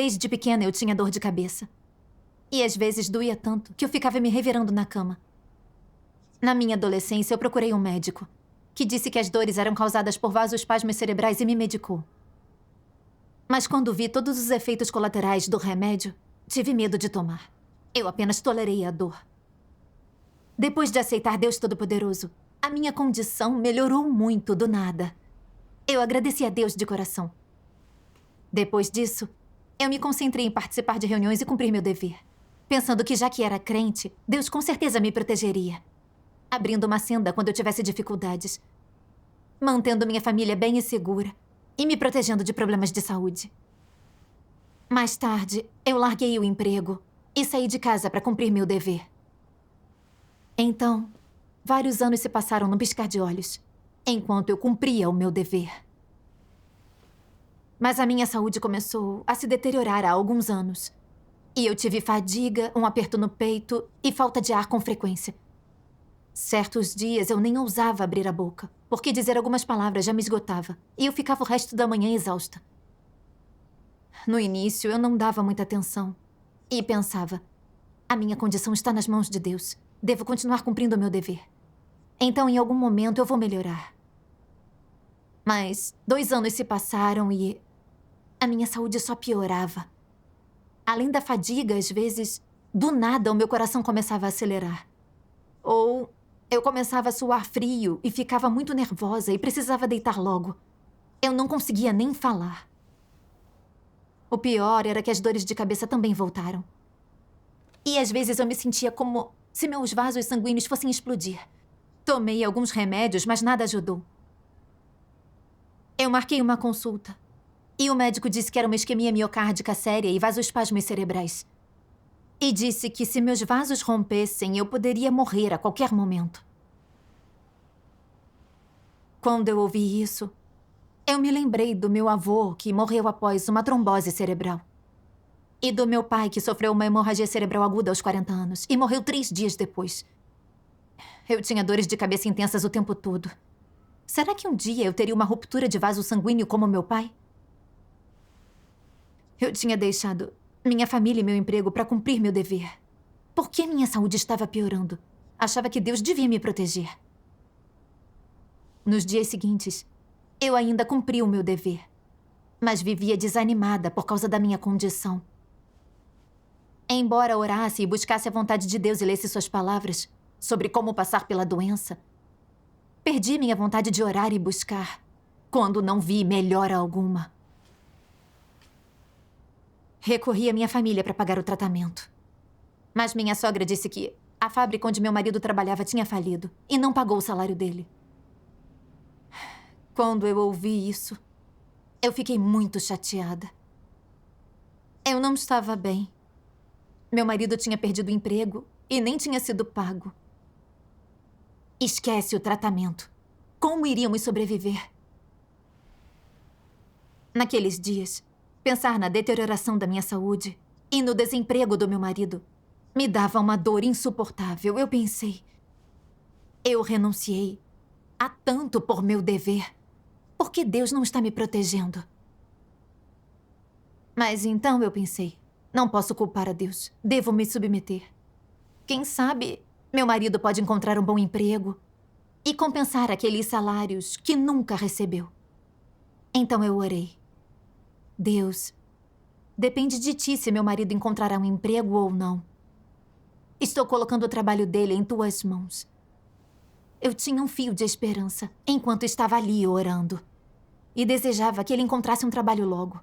Desde pequena eu tinha dor de cabeça. E às vezes doía tanto que eu ficava me revirando na cama. Na minha adolescência, eu procurei um médico, que disse que as dores eram causadas por vasoespasmos cerebrais e me medicou. Mas quando vi todos os efeitos colaterais do remédio, tive medo de tomar. Eu apenas tolerei a dor. Depois de aceitar Deus Todo-Poderoso, a minha condição melhorou muito do nada. Eu agradeci a Deus de coração. Depois disso, eu me concentrei em participar de reuniões e cumprir meu dever, pensando que, já que era crente, Deus com certeza me protegeria, abrindo uma senda quando eu tivesse dificuldades, mantendo minha família bem e segura e me protegendo de problemas de saúde. Mais tarde, eu larguei o emprego e saí de casa para cumprir meu dever. Então, vários anos se passaram num piscar de olhos, enquanto eu cumpria o meu dever. Mas a minha saúde começou a se deteriorar há alguns anos. E eu tive fadiga, um aperto no peito e falta de ar com frequência. Certos dias eu nem ousava abrir a boca, porque dizer algumas palavras já me esgotava, e eu ficava o resto da manhã exausta. No início, eu não dava muita atenção e pensava: a minha condição está nas mãos de Deus. Devo continuar cumprindo o meu dever. Então, em algum momento, eu vou melhorar. Mas 2 anos se passaram e a minha saúde só piorava. Além da fadiga, às vezes, do nada, o meu coração começava a acelerar. Ou eu começava a suar frio e ficava muito nervosa e precisava deitar logo. Eu não conseguia nem falar. O pior era que as dores de cabeça também voltaram. E às vezes eu me sentia como se meus vasos sanguíneos fossem explodir. Tomei alguns remédios, mas nada ajudou. Eu marquei uma consulta. E o médico disse que era uma isquemia miocárdica séria e vasoespasmos cerebrais. E disse que se meus vasos rompessem, eu poderia morrer a qualquer momento. Quando eu ouvi isso, eu me lembrei do meu avô, que morreu após uma trombose cerebral. E do meu pai, que sofreu uma hemorragia cerebral aguda aos 40 anos e morreu 3 dias depois. Eu tinha dores de cabeça intensas o tempo todo. Será que um dia eu teria uma ruptura de vaso sanguíneo como meu pai? Eu tinha deixado minha família e meu emprego para cumprir meu dever. Por que minha saúde estava piorando? Achava que Deus devia me proteger. Nos dias seguintes, eu ainda cumpri o meu dever, mas vivia desanimada por causa da minha condição. Embora orasse e buscasse a vontade de Deus e lesse suas palavras sobre como passar pela doença, perdi minha vontade de orar e buscar quando não vi melhora alguma. Recorri à minha família para pagar o tratamento. Mas minha sogra disse que a fábrica onde meu marido trabalhava tinha falido e não pagou o salário dele. Quando eu ouvi isso, eu fiquei muito chateada. Eu não estava bem. Meu marido tinha perdido o emprego e nem tinha sido pago. Esquece o tratamento. Como iríamos sobreviver? Naqueles dias, pensar na deterioração da minha saúde e no desemprego do meu marido me dava uma dor insuportável. Eu pensei, eu renunciei a tanto por meu dever. Por que Deus não está me protegendo? Mas então eu pensei, não posso culpar a Deus. Devo me submeter. Quem sabe meu marido pode encontrar um bom emprego e compensar aqueles salários que nunca recebeu. Então eu orei. Deus, depende de ti se meu marido encontrará um emprego ou não. Estou colocando o trabalho dele em tuas mãos. Eu tinha um fio de esperança enquanto estava ali orando. E desejava que ele encontrasse um trabalho logo.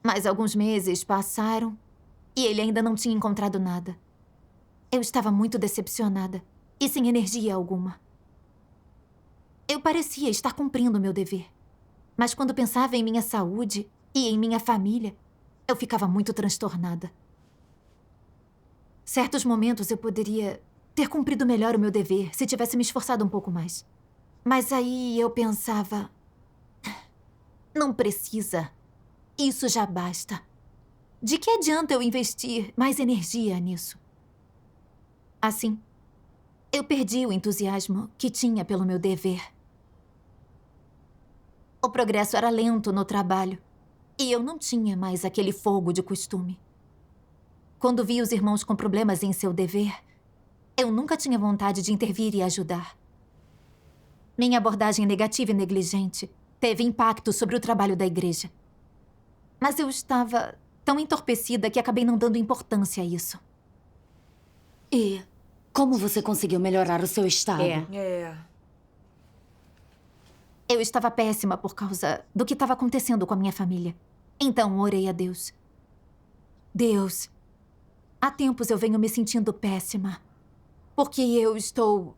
Mas alguns meses passaram e ele ainda não tinha encontrado nada. Eu estava muito decepcionada e sem energia alguma. Eu parecia estar cumprindo meu dever. Mas quando pensava em minha saúde e em minha família, eu ficava muito transtornada. Certos momentos eu poderia ter cumprido melhor o meu dever se tivesse me esforçado um pouco mais. Mas aí eu pensava, não precisa. Isso já basta. De que adianta eu investir mais energia nisso? Assim, eu perdi o entusiasmo que tinha pelo meu dever. O progresso era lento no trabalho E eu não tinha mais aquele fogo de costume. Quando vi os irmãos com problemas em seu dever, eu nunca tinha vontade de intervir e ajudar. Minha abordagem negativa e negligente teve impacto sobre o trabalho da igreja. Mas eu estava tão entorpecida que acabei não dando importância a isso. E como você conseguiu melhorar o seu estado? Eu estava péssima por causa do que estava acontecendo com a minha família. Então orei a Deus. Deus, há tempos eu venho me sentindo péssima, porque eu estou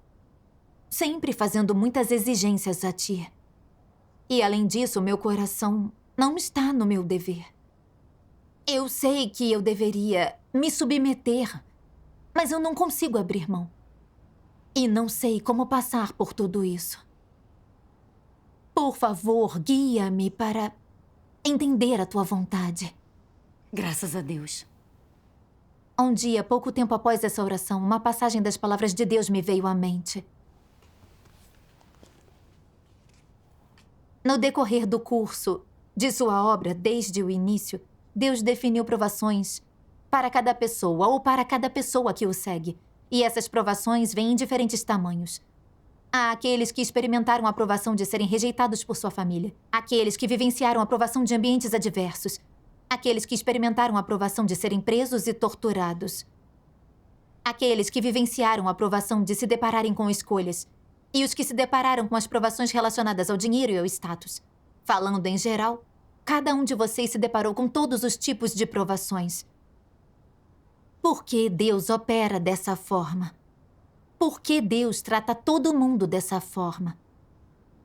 sempre fazendo muitas exigências a ti. E além disso, meu coração não está no meu dever. Eu sei que eu deveria me submeter, mas eu não consigo abrir mão. E não sei como passar por tudo isso. Por favor, guia-me para entender a tua vontade. Graças a Deus. Um dia, pouco tempo após essa oração, uma passagem das palavras de Deus me veio à mente. No decorrer do curso de sua obra, desde o início, Deus definiu provações para cada pessoa ou para cada pessoa que o segue. E essas provações vêm em diferentes tamanhos. Há aqueles que experimentaram a provação de serem rejeitados por sua família. Aqueles que vivenciaram a provação de ambientes adversos. Aqueles que experimentaram a provação de serem presos e torturados. Aqueles que vivenciaram a provação de se depararem com escolhas. E os que se depararam com as provações relacionadas ao dinheiro e ao status. Falando em geral, cada um de vocês se deparou com todos os tipos de provações. Por que Deus opera dessa forma? Por que Deus trata todo mundo dessa forma?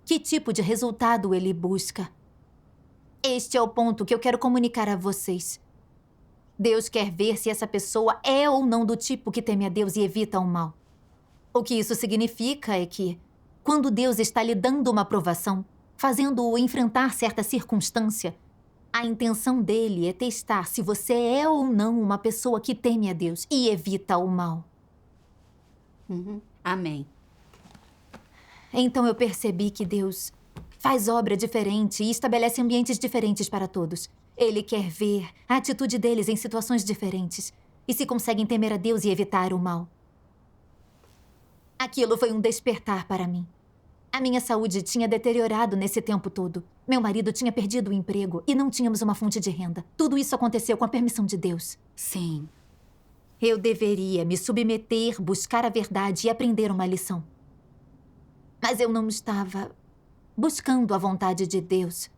Que tipo de resultado Ele busca? Este é o ponto que eu quero comunicar a vocês. Deus quer ver se essa pessoa é ou não do tipo que teme a Deus e evita o mal. O que isso significa é que, quando Deus está lhe dando uma provação, fazendo-o enfrentar certa circunstância, a intenção dele é testar se você é ou não uma pessoa que teme a Deus e evita o mal. Amém. Então eu percebi que Deus faz obra diferente e estabelece ambientes diferentes para todos. Ele quer ver a atitude deles em situações diferentes e se conseguem temer a Deus e evitar o mal. Aquilo foi um despertar para mim. A minha saúde tinha deteriorado nesse tempo todo. Meu marido tinha perdido o emprego e não tínhamos uma fonte de renda. Tudo isso aconteceu com a permissão de Deus. Sim. Eu deveria me submeter, buscar a verdade e aprender uma lição. Mas eu não estava buscando a vontade de Deus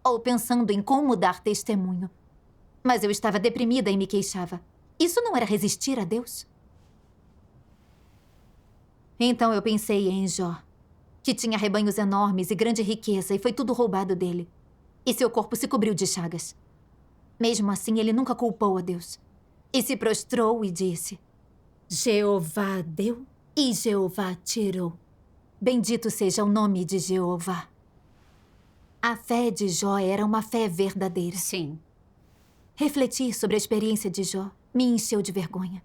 ou pensando em como dar testemunho. Mas eu estava deprimida e me queixava. Isso não era resistir a Deus? Então eu pensei em Jó, que tinha rebanhos enormes e grande riqueza e foi tudo roubado dele. E seu corpo se cobriu de chagas. Mesmo assim, ele nunca culpou a Deus. E se prostrou e disse: Jeová deu e Jeová tirou. Bendito seja o nome de Jeová. A fé de Jó era uma fé verdadeira. Sim. Refletir sobre a experiência de Jó me encheu de vergonha.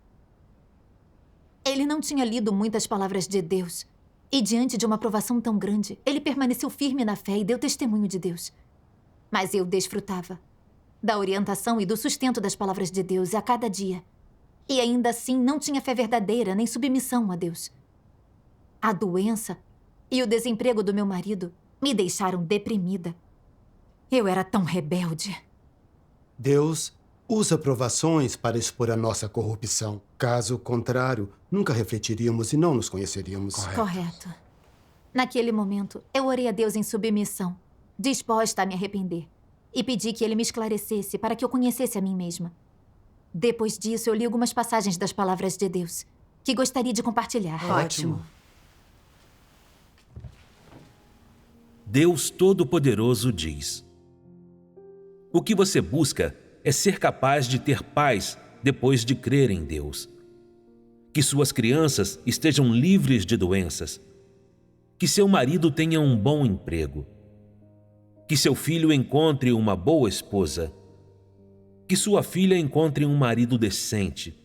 Ele não tinha lido muitas palavras de Deus. E diante de uma provação tão grande, ele permaneceu firme na fé e deu testemunho de Deus. Mas eu desfrutava da orientação e do sustento das palavras de Deus a cada dia. E ainda assim não tinha fé verdadeira nem submissão a Deus. A doença e o desemprego do meu marido me deixaram deprimida. Eu era tão rebelde. Deus usa provações para expor a nossa corrupção. Caso contrário, nunca refletiríamos e não nos conheceríamos. Correto. Naquele momento, eu orei a Deus em submissão, disposta a me arrepender, e pedi que Ele me esclarecesse para que eu conhecesse a mim mesma. Depois disso, eu li algumas passagens das palavras de Deus, que gostaria de compartilhar. Ótimo. Deus Todo-Poderoso diz: o que você busca é ser capaz de ter paz depois de crer em Deus. Que suas crianças estejam livres de doenças. Que seu marido tenha um bom emprego. Que seu filho encontre uma boa esposa. Que sua filha encontre um marido decente.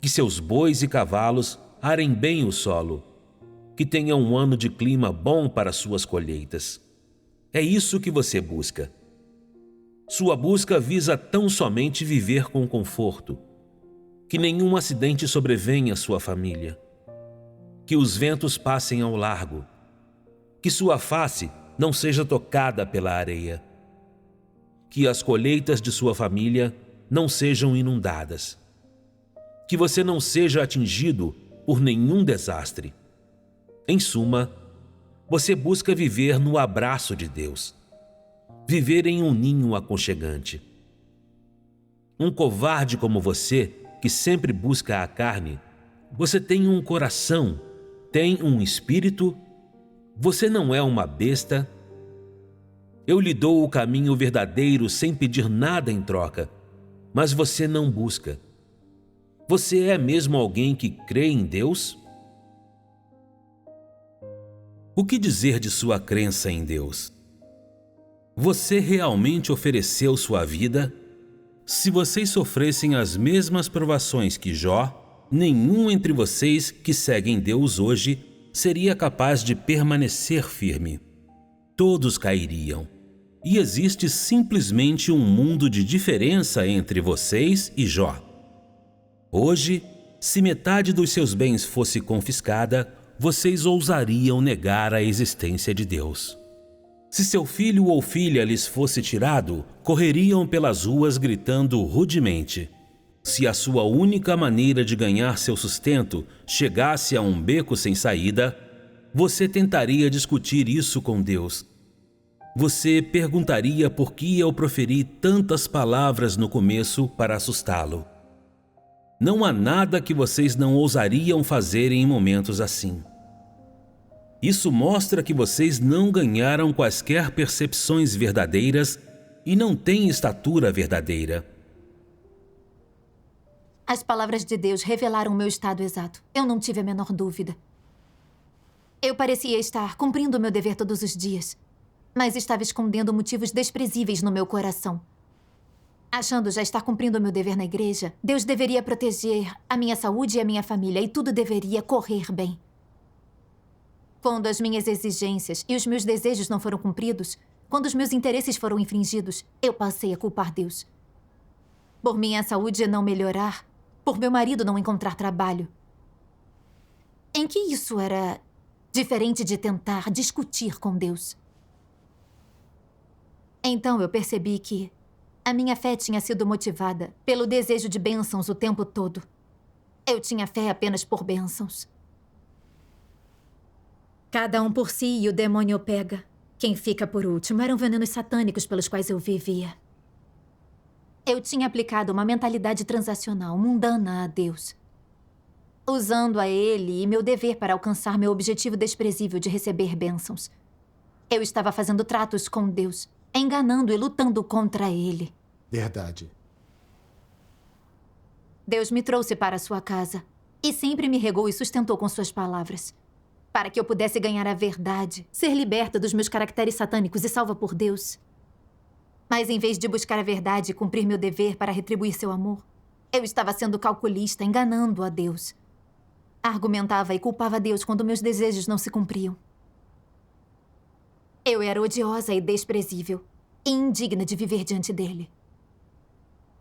Que seus bois e cavalos arem bem o solo. Que tenha um ano de clima bom para suas colheitas. É isso que você busca. Sua busca visa tão somente viver com conforto, que nenhum acidente sobrevenha à sua família, que os ventos passem ao largo, que sua face não seja tocada pela areia, que as colheitas de sua família não sejam inundadas, que você não seja atingido por nenhum desastre. Em suma, você busca viver no abraço de Deus, viver em um ninho aconchegante. Um covarde como você, que sempre busca a carne, você tem um coração, tem um espírito, você não é uma besta. Eu lhe dou o caminho verdadeiro sem pedir nada em troca, mas você não busca. Você é mesmo alguém que crê em Deus? O que dizer de sua crença em Deus? Você realmente ofereceu sua vida? Se vocês sofressem as mesmas provações que Jó, nenhum entre vocês que seguem Deus hoje seria capaz de permanecer firme. Todos cairiam. E existe simplesmente um mundo de diferença entre vocês e Jó. Hoje, se metade dos seus bens fosse confiscada, vocês ousariam negar a existência de Deus. Se seu filho ou filha lhes fosse tirado, correriam pelas ruas gritando rudemente. Se a sua única maneira de ganhar seu sustento chegasse a um beco sem saída, você tentaria discutir isso com Deus. Você perguntaria por que eu proferi tantas palavras no começo para assustá-lo. Não há nada que vocês não ousariam fazer em momentos assim. Isso mostra que vocês não ganharam quaisquer percepções verdadeiras e não têm estatura verdadeira. As palavras de Deus revelaram o meu estado exato. Eu não tive a menor dúvida. Eu parecia estar cumprindo o meu dever todos os dias, mas estava escondendo motivos desprezíveis no meu coração. Achando já estar cumprindo o meu dever na igreja, Deus deveria proteger a minha saúde e a minha família e tudo deveria correr bem. Quando as minhas exigências e os meus desejos não foram cumpridos, quando os meus interesses foram infringidos, eu passei a culpar Deus. Por minha saúde não melhorar, por meu marido não encontrar trabalho. Em que isso era diferente de tentar discutir com Deus? Então eu percebi que a minha fé tinha sido motivada pelo desejo de bênçãos o tempo todo. Eu tinha fé apenas por bênçãos. Cada um por si e o demônio pega. Quem fica por último eram venenos satânicos pelos quais eu vivia. Eu tinha aplicado uma mentalidade transacional, mundana a Deus, usando a Ele e meu dever para alcançar meu objetivo desprezível de receber bênçãos. Eu estava fazendo tratos com Deus, enganando e lutando contra Ele. Verdade. Deus me trouxe para sua casa e sempre me regou e sustentou com suas palavras, para que eu pudesse ganhar a verdade, ser liberta dos meus caracteres satânicos e salva por Deus. Mas em vez de buscar a verdade e cumprir meu dever para retribuir seu amor, eu estava sendo calculista, enganando a Deus. Argumentava e culpava Deus quando meus desejos não se cumpriam. Eu era odiosa e desprezível, e indigna de viver diante dele.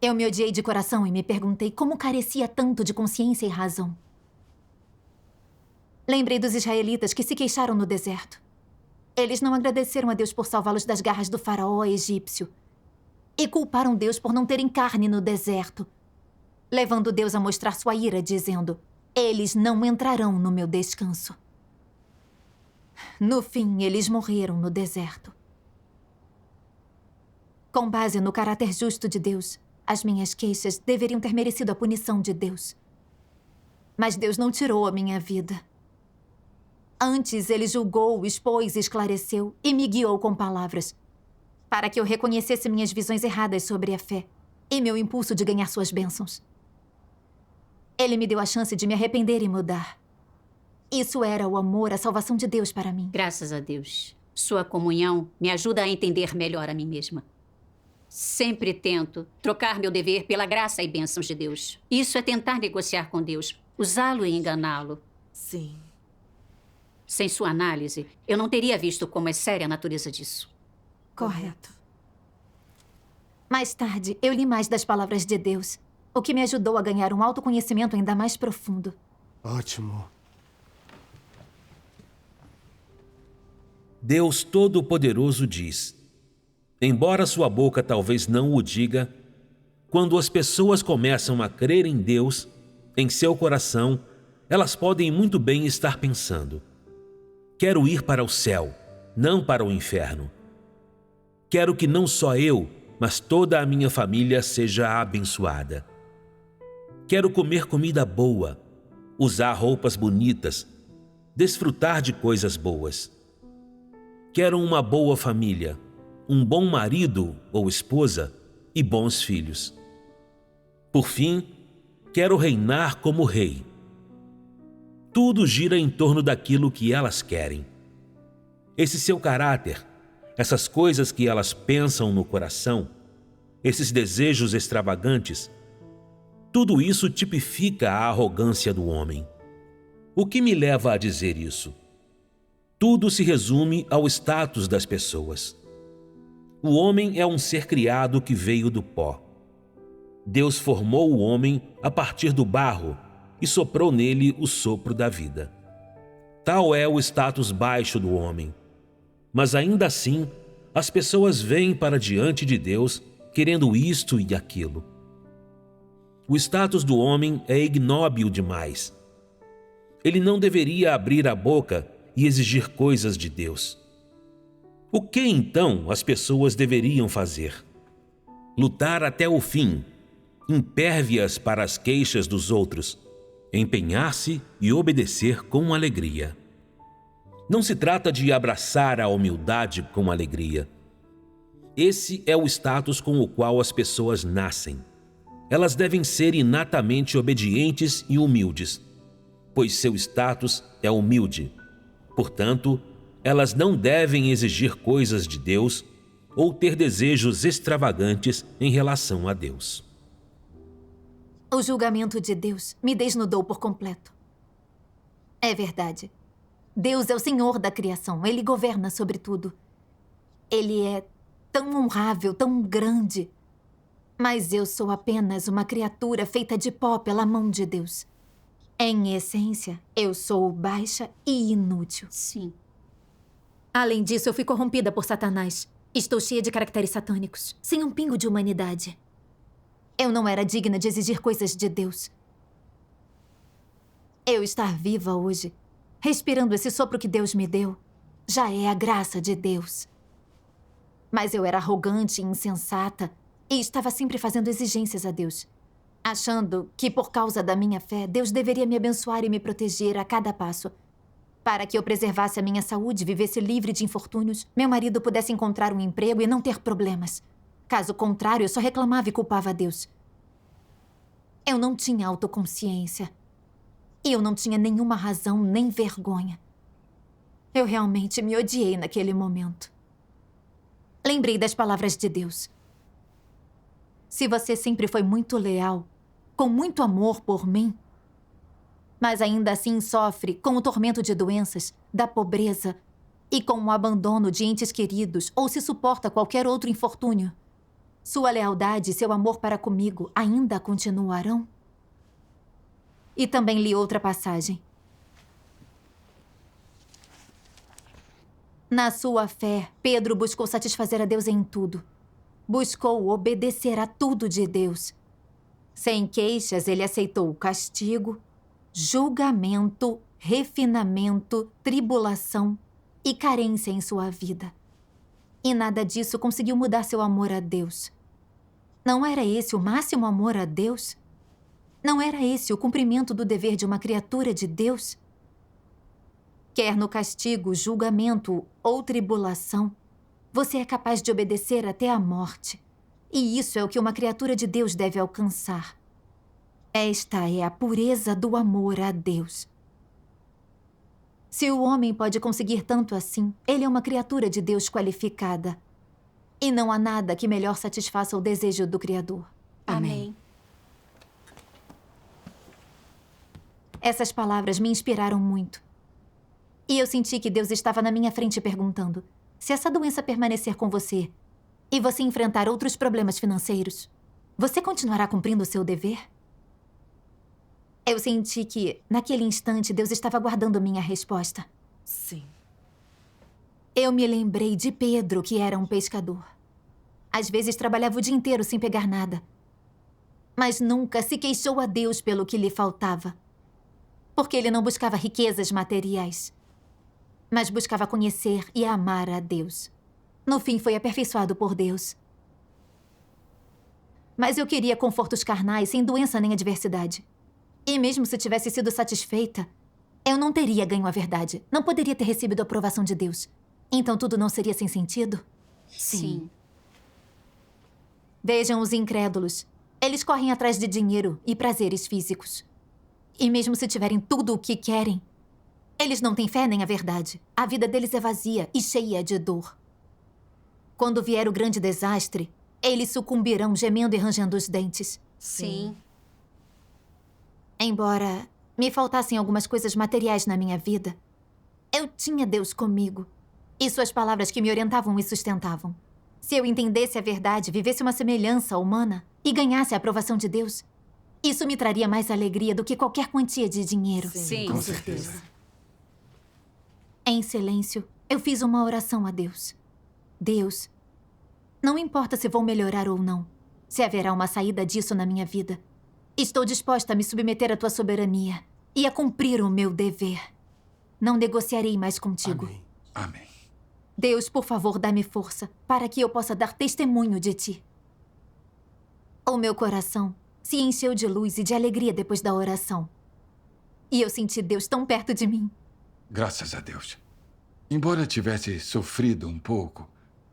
Eu me odiei de coração e me perguntei como carecia tanto de consciência e razão. Lembrei dos israelitas que se queixaram no deserto. Eles não agradeceram a Deus por salvá-los das garras do faraó egípcio e culparam Deus por não terem carne no deserto, levando Deus a mostrar sua ira, dizendo: eles não entrarão no meu descanso. No fim, eles morreram no deserto. Com base no caráter justo de Deus, as minhas queixas deveriam ter merecido a punição de Deus. Mas Deus não tirou a minha vida. Antes, Ele julgou, expôs e esclareceu e me guiou com palavras, para que eu reconhecesse minhas visões erradas sobre a fé e meu impulso de ganhar suas bênçãos. Ele me deu a chance de me arrepender e mudar. Isso era o amor, a salvação de Deus para mim. Graças a Deus. Sua comunhão me ajuda a entender melhor a mim mesma. Sempre tento trocar meu dever pela graça e bênçãos de Deus. Isso é tentar negociar com Deus, usá-lo e enganá-lo. Sim. Sem sua análise, eu não teria visto como é séria a natureza disso. Correto. Mais tarde, eu li mais das palavras de Deus, o que me ajudou a ganhar um autoconhecimento ainda mais profundo. Ótimo. Deus Todo-Poderoso diz: embora sua boca talvez não o diga, quando as pessoas começam a crer em Deus, em seu coração, elas podem muito bem estar pensando: quero ir para o céu, não para o inferno. Quero que não só eu, mas toda a minha família seja abençoada. Quero comer comida boa, usar roupas bonitas, desfrutar de coisas boas. Quero uma boa família, um bom marido ou esposa e bons filhos. Por fim, quero reinar como rei. Tudo gira em torno daquilo que elas querem. Esse seu caráter, essas coisas que elas pensam no coração, esses desejos extravagantes, tudo isso tipifica a arrogância do homem. O que me leva a dizer isso? Tudo se resume ao status das pessoas. O homem é um ser criado que veio do pó. Deus formou o homem a partir do barro e soprou nele o sopro da vida. Tal é o status baixo do homem. Mas ainda assim, as pessoas vêm para diante de Deus querendo isto e aquilo. O status do homem é ignóbil demais. Ele não deveria abrir a boca e exigir coisas de Deus. O que então as pessoas deveriam fazer? Lutar até o fim, impérvias para as queixas dos outros, empenhar-se e obedecer com alegria. Não se trata de abraçar a humildade com alegria. Esse é o status com o qual as pessoas nascem. Elas devem ser inatamente obedientes e humildes, pois seu status é humilde. Portanto, elas não devem exigir coisas de Deus ou ter desejos extravagantes em relação a Deus. O julgamento de Deus me desnudou por completo. É verdade. Deus é o Senhor da criação. Ele governa sobre tudo. Ele é tão honrável, tão grande. Mas eu sou apenas uma criatura feita de pó pela mão de Deus. Em essência, eu sou baixa e inútil. Sim. Além disso, eu fui corrompida por Satanás. Estou cheia de caracteres satânicos, sem um pingo de humanidade. Eu não era digna de exigir coisas de Deus. Eu estar viva hoje, respirando esse sopro que Deus me deu, já é a graça de Deus. Mas eu era arrogante e insensata e estava sempre fazendo exigências a Deus, achando que por causa da minha fé, Deus deveria me abençoar e me proteger a cada passo. Para que eu preservasse a minha saúde, vivesse livre de infortúnios, meu marido pudesse encontrar um emprego e não ter problemas. Caso contrário, eu só reclamava e culpava a Deus. Eu não tinha autoconsciência. E eu não tinha nenhuma razão nem vergonha. Eu realmente me odiei naquele momento. Lembrei das palavras de Deus. Se você sempre foi muito leal, com muito amor por mim, mas ainda assim sofre com o tormento de doenças, da pobreza e com o abandono de entes queridos ou se suporta qualquer outro infortúnio, sua lealdade e seu amor para comigo ainda continuarão? E também li outra passagem. Na sua fé, Pedro buscou satisfazer a Deus em tudo. Buscou obedecer a tudo de Deus. Sem queixas, ele aceitou o castigo, julgamento, refinamento, tribulação e carência em sua vida. E nada disso conseguiu mudar seu amor a Deus. Não era esse o máximo amor a Deus? Não era esse o cumprimento do dever de uma criatura de Deus? Quer no castigo, julgamento ou tribulação, você é capaz de obedecer até a morte. E isso é o que uma criatura de Deus deve alcançar. Esta é a pureza do amor a Deus. Se o homem pode conseguir tanto assim, ele é uma criatura de Deus qualificada. E não há nada que melhor satisfaça o desejo do Criador. Amém. Essas palavras me inspiraram muito. E eu senti que Deus estava na minha frente perguntando: se essa doença permanecer com você, e você enfrentar outros problemas financeiros, você continuará cumprindo o seu dever? Eu senti que, naquele instante, Deus estava aguardando minha resposta. Sim. Eu me lembrei de Pedro, que era um pescador. Às vezes trabalhava o dia inteiro sem pegar nada. Mas nunca se queixou a Deus pelo que lhe faltava. Porque ele não buscava riquezas materiais, mas buscava conhecer e amar a Deus. No fim, foi aperfeiçoado por Deus. Mas eu queria confortos carnais, sem doença nem adversidade. E mesmo se tivesse sido satisfeita, eu não teria ganho a verdade. Não poderia ter recebido a aprovação de Deus. Então tudo não seria sem sentido? Sim. Vejam os incrédulos. Eles correm atrás de dinheiro e prazeres físicos. E mesmo se tiverem tudo o que querem, eles não têm fé nem a verdade. A vida deles é vazia e cheia de dor. Quando vier o grande desastre, eles sucumbirão gemendo e rangendo os dentes. Sim. Embora me faltassem algumas coisas materiais na minha vida, eu tinha Deus comigo. E suas palavras que me orientavam e sustentavam. Se eu entendesse a verdade, vivesse uma semelhança humana e ganhasse a aprovação de Deus, isso me traria mais alegria do que qualquer quantia de dinheiro. Sim. Com certeza. Em silêncio, eu fiz uma oração a Deus. Deus, não importa se vou melhorar ou não, se haverá uma saída disso na minha vida, estou disposta a me submeter à tua soberania e a cumprir o meu dever. Não negociarei mais contigo. Amém. Amém. Deus, por favor, dá-me força para que eu possa dar testemunho de ti. O meu coração se encheu de luz e de alegria depois da oração. E eu senti Deus tão perto de mim. Graças a Deus. Embora tivesse sofrido um pouco,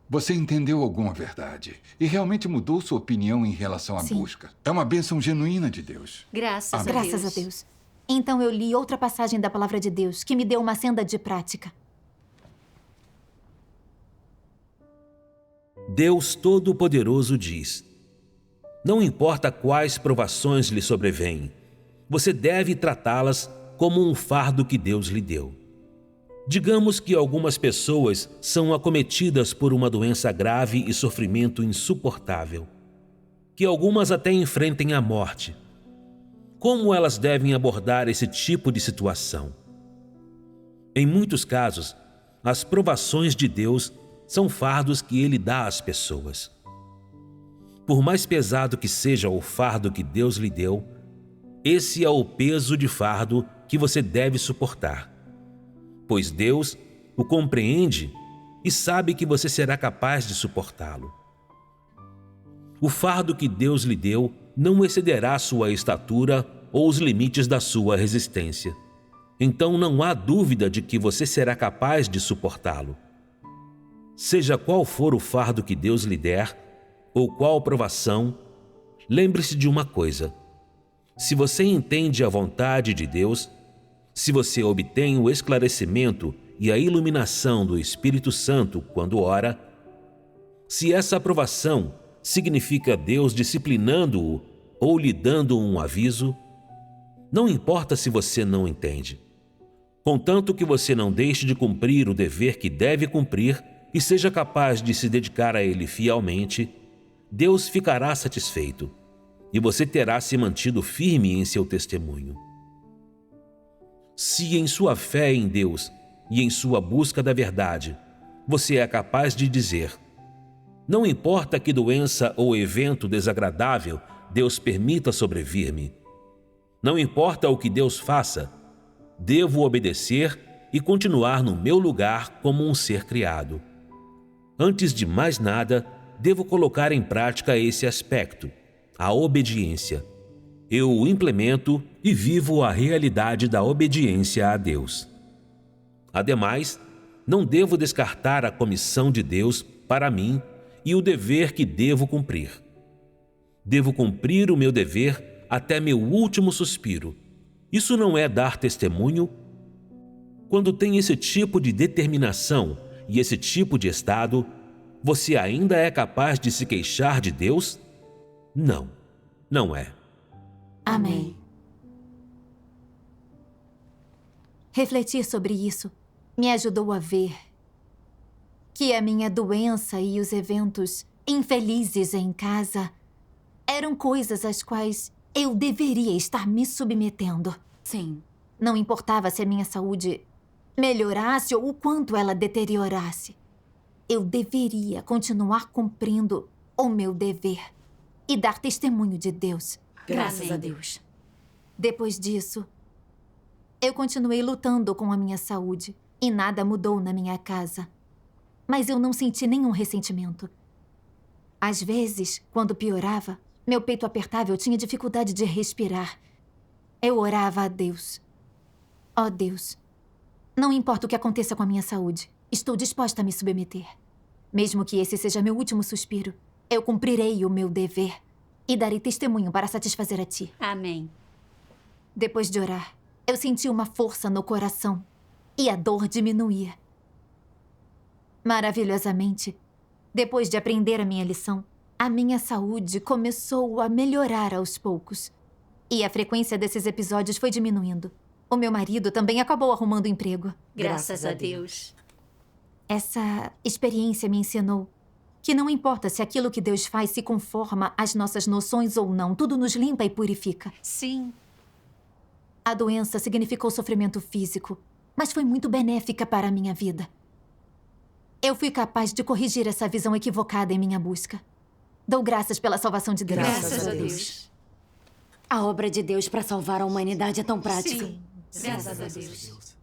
você entendeu alguma verdade e realmente mudou sua opinião em relação à Sim. busca. É uma bênção genuína de Deus. Graças a Deus. Graças a Deus. Então eu li outra passagem da palavra de Deus que me deu uma senda de prática. Deus Todo-Poderoso diz: não importa quais provações lhe sobrevêm, você deve tratá-las como um fardo que Deus lhe deu. Digamos que algumas pessoas são acometidas por uma doença grave e sofrimento insuportável, que algumas até enfrentem a morte. Como elas devem abordar esse tipo de situação? Em muitos casos, as provações de Deus são fardos que Ele dá às pessoas. Por mais pesado que seja o fardo que Deus lhe deu, esse é o peso de fardo que você deve suportar, pois Deus o compreende e sabe que você será capaz de suportá-lo. O fardo que Deus lhe deu não excederá sua estatura ou os limites da sua resistência. Então não há dúvida de que você será capaz de suportá-lo. Seja qual for o fardo que Deus lhe der, ou qual provação, lembre-se de uma coisa: se você entende a vontade de Deus, se você obtém o esclarecimento e a iluminação do Espírito Santo quando ora, se essa aprovação significa Deus disciplinando-o ou lhe dando um aviso, não importa se você não entende. Contanto que você não deixe de cumprir o dever que deve cumprir e seja capaz de se dedicar a ele fielmente, Deus ficará satisfeito e você terá se mantido firme em seu testemunho. Se em sua fé em Deus e em sua busca da verdade, você é capaz de dizer: não importa que doença ou evento desagradável Deus permita sobrevir-me, não importa o que Deus faça, devo obedecer e continuar no meu lugar como um ser criado. Antes de mais nada, devo colocar em prática esse aspecto, a obediência. Eu o implemento e vivo a realidade da obediência a Deus. Ademais, não devo descartar a comissão de Deus para mim e o dever que devo cumprir. Devo cumprir o meu dever até meu último suspiro. Isso não é dar testemunho? Quando tem esse tipo de determinação e esse tipo de estado, você ainda é capaz de se queixar de Deus? Não, não é. Amém. Refletir sobre isso me ajudou a ver que a minha doença e os eventos infelizes em casa eram coisas às quais eu deveria estar me submetendo. Sim. Não importava se a minha saúde melhorasse ou o quanto ela deteriorasse. Eu deveria continuar cumprindo o meu dever e dar testemunho de Deus. Graças Amém. a Deus. Depois disso, eu continuei lutando com a minha saúde e nada mudou na minha casa. Mas eu não senti nenhum ressentimento. Às vezes, quando piorava, meu peito apertava e eu tinha dificuldade de respirar. Eu orava a Deus. Ó Deus, não importa o que aconteça com a minha saúde, estou disposta a me submeter. Mesmo que esse seja meu último suspiro, eu cumprirei o meu dever e darei testemunho para satisfazer a ti. Amém. Depois de orar, eu senti uma força no coração e a dor diminuía. Maravilhosamente, depois de aprender a minha lição, a minha saúde começou a melhorar aos poucos. E a frequência desses episódios foi diminuindo. O meu marido também acabou arrumando emprego. Graças a Deus. Essa experiência me ensinou que não importa se aquilo que Deus faz se conforma às nossas noções ou não, tudo nos limpa e purifica. Sim. A doença significou sofrimento físico, mas foi muito benéfica para a minha vida. Eu fui capaz de corrigir essa visão equivocada em minha busca. Dou graças pela salvação de Deus. Graças a Deus. A obra de Deus para salvar a humanidade é tão prática. Sim. Graças a Deus. Deus.